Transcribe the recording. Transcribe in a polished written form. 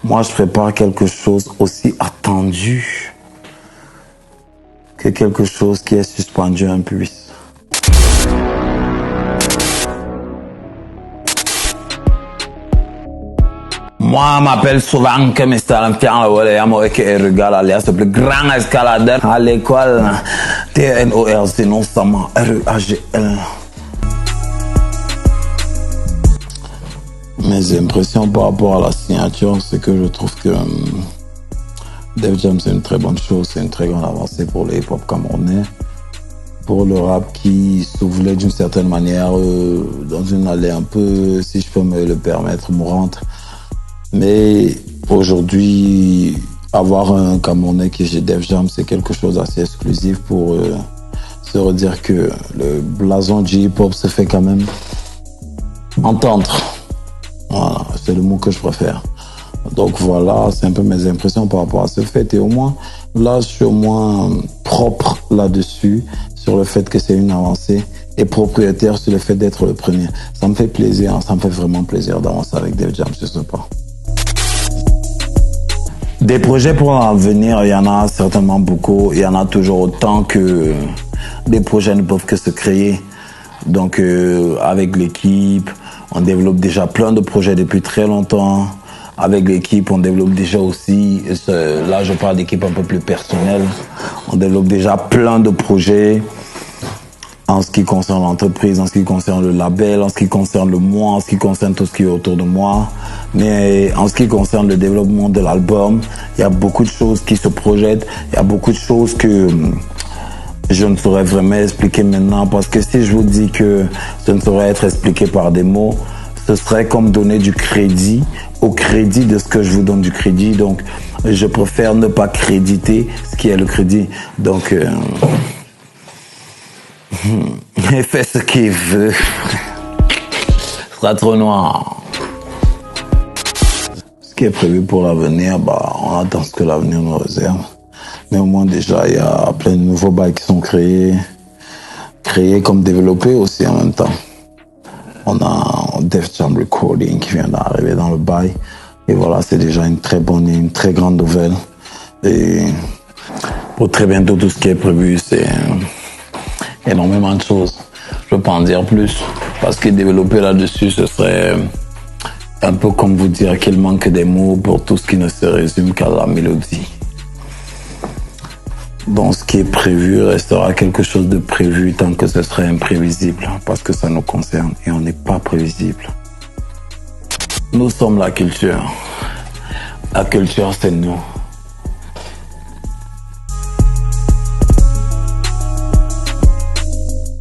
Moi, je prépare quelque chose aussi attendu que quelque chose qui est suspendu à un puits. Moi, on m'appelle souvent que Mr. Lampion, Rugal, alias le plus grand escaladeur à l'école. TNORC, non seulement REAGL. Mes impressions par rapport à la signature, c'est que je trouve que Def Jam, c'est une très bonne chose, c'est une très grande avancée pour le hip-hop camerounais. Pour le rap qui se voulait d'une certaine manière dans une allée un peu, si je peux me le permettre, mourante. Mais aujourd'hui, avoir un Camerounais qui est Def Jam, c'est quelque chose d'assez exclusif pour se redire que le blason du hip-hop se fait quand même entendre. Voilà, c'est le mot que je préfère. Donc voilà, c'est un peu mes impressions par rapport à ce fait. Et au moins, là, je suis au moins propre là-dessus, sur le fait que c'est une avancée, et propriétaire sur le fait d'être le premier. Ça me fait plaisir, ça me fait vraiment plaisir d'avancer avec Def Jam, je sais pas. Des projets pour l'avenir, il y en a certainement beaucoup. Il y en a toujours autant que des projets ne peuvent que se créer. Donc avec l'équipe, on développe déjà plein de projets depuis très longtemps. Avec l'équipe, on développe déjà aussi, là je parle d'équipe un peu plus personnelle, on développe déjà plein de projets en ce qui concerne l'entreprise, en ce qui concerne le label, en ce qui concerne le moi, en ce qui concerne tout ce qui est autour de moi. Mais en ce qui concerne le développement de l'album, il y a beaucoup de choses qui se projettent, il y a beaucoup de choses que je ne saurais vraiment expliquer maintenant, parce que si je vous dis que ça ne saurait être expliqué par des mots, ce serait comme donner du crédit au crédit de ce que je vous donne du crédit. Donc, je préfère ne pas créditer ce qui est le crédit. Donc, il fait ce qu'il veut. Ce sera trop noir. Ce qui est prévu pour l'avenir, on attend ce que l'avenir nous réserve. Mais au moins déjà, il y a plein de nouveaux bails qui sont créés comme développés aussi en même temps. On a Def Jam Recording qui vient d'arriver dans le bail. Et voilà, c'est déjà une très bonne et une très grande nouvelle. Et pour très bientôt, tout ce qui est prévu, c'est énormément de choses. Je ne peux pas en dire plus, parce que développer là-dessus, ce serait un peu comme vous dire qu'il manque des mots pour tout ce qui ne se résume qu'à la mélodie. Donc ce qui est prévu restera quelque chose de prévu tant que ce serait imprévisible, parce que ça nous concerne et on n'est pas prévisible. Nous sommes la culture. La culture, c'est nous.